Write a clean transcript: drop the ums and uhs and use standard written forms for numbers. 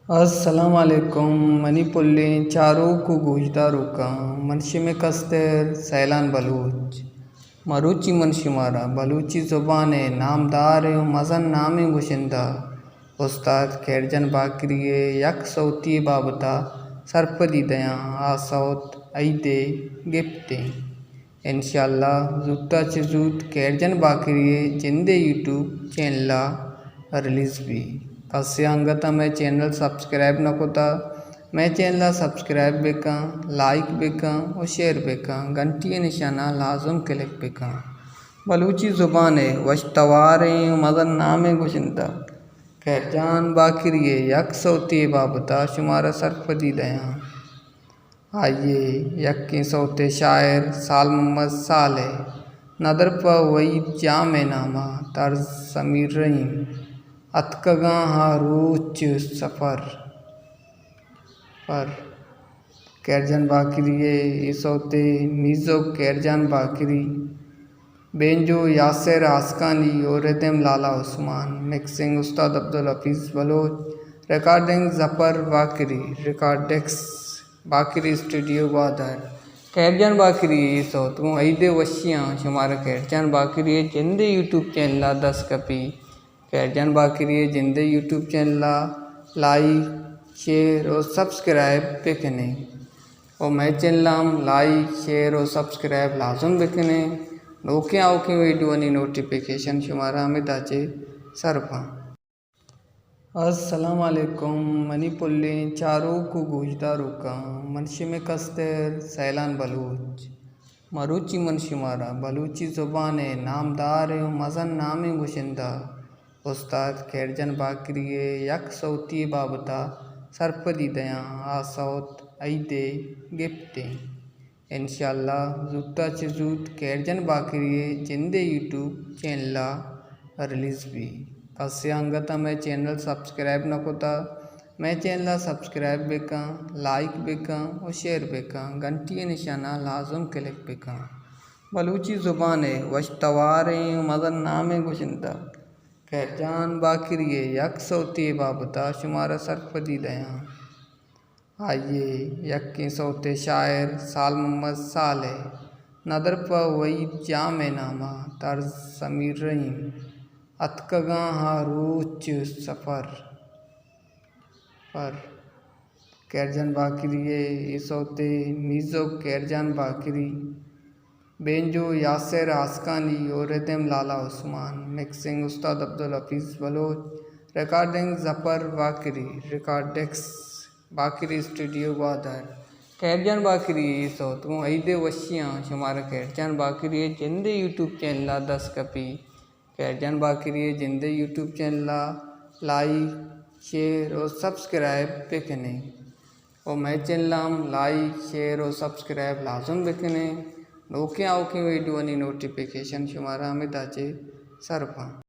अस्सलामुअलैकुम मणिपुल्ली चारू को गुजदारुका मनशी में कस्तेर सैलान बलूच मरूची मनशिमारा बलूची ज़ुबान नामदार मज़न नामी गुशिंदा उस्ताद खैरजन बाकरिए यक सौती बाबता सरपदी दया आसौत ऐदे गिफ्टे इंशाअल्लाह जूता चजूत खैरजन बाकरिए जिंदे यूट्यूब चैनल रिलीज़ भी कस्य अंगता मैं चैनल सब्सक्राइब न कोता मैं चैनल सब्सक्राइब बेका लाइक बेका और शेयर बेका घंटी निशाना लाजम क्लिक बेका बलूची ज़ुबान वशतवार मदन नाम गुशिंदा खैरजान बाकरिए यक सौती बाबता शुमारा सरपदी दया आइए यक्की सौते शायर साल मोहम्मद साले नदर प वही जाम नामा तर्ज समीर रहीम अतकगा हारूच सफ़र पर खैरजान बाकरिए इसौते मीज़ो खैरजान बाकरी बेंजो यासिर आसकानी और रिदम लाला उस्मान मिक्सिंग उस्ताद अब्दुल हफीज़ बलोच रिकॉर्डिंग ज़फ़र बाकरी रिकॉर्डिक्स बाकरी स्टूडियो ग्वादर खैरजान बाकरी इसौतों ऐदे वशियाँ शुमारा खैरजान बाकरी जिंदे यूट्यूब चैनल 10 कपी खैरजान बाकरिए जिंदे यूट्यूब चैनल लाइक शेयर और सब्सक्राइब बेकने और मैं चैनल लाइक शेयर और subscribe लाजम bakanae okay आओके video notification शुमारा हमें दाचे सरपा अस्सलामुअलैकुम मणिपुल्ली चारू को गुजदारुका मनशी में कस्तेर सैलान बलूच मरूची मनशिमारा बलूची ज़ुबान नामदार मज़न नामी गुशिंदा उस्ताद खैरजन बाकरिए यक सौती बाबता सरपदी दया आसौत ऐदे गिफ्टे इंशाअल्लाह जूता चजूत खैरजन बाकरिए जिंदे यूट्यूब चैनल रिलीज़ भी कस्य अंगता मैं चैनल सब्सक्राइब न कोता मैं चैनल सब्सक्राइब बेका लाइक बेका और शेयर बेका घंटी निशाना लाजम क्लिक बेका बलूची ज़ुबान वशतवार मदन नाम गुशिंदा खैरजान बाकरिए यक सौती बाबता शुमारा सरपदी दया आइए यक्की सौते शायर साल मोहम्मद साले नदर प वही जाम नामा तर्ज समीर रहीम अतकगा हारूच सफ़र पर खैरजान बाकरिए इसौते मीज़ो खैरजान बाकरी बेंजो यासिर आसकानी और रिदम लाला उस्मान मिक्सिंग उस्ताद अब्दुल हफीज़ बलोच रिकॉर्डिंग ज़फ़र बाकरी रिकॉर्डिक्स बाकरी स्टूडियो ग्वादर खैरजान बाकरी इसौतों ऐदे वशियाँ शुमारा खैरजान बाकरिए जिंदे यूट्यूब चैनल 10 कपी खैरजान बाकरिए जिंदे यूट्यूब चैनल लाइक शेयर और सब्सक्राइब बेकने और मैं चैनल लाइक शेयर और subscribe लाजम bakanae okay आओके video notification शुमारा हमें दाचे सरपा।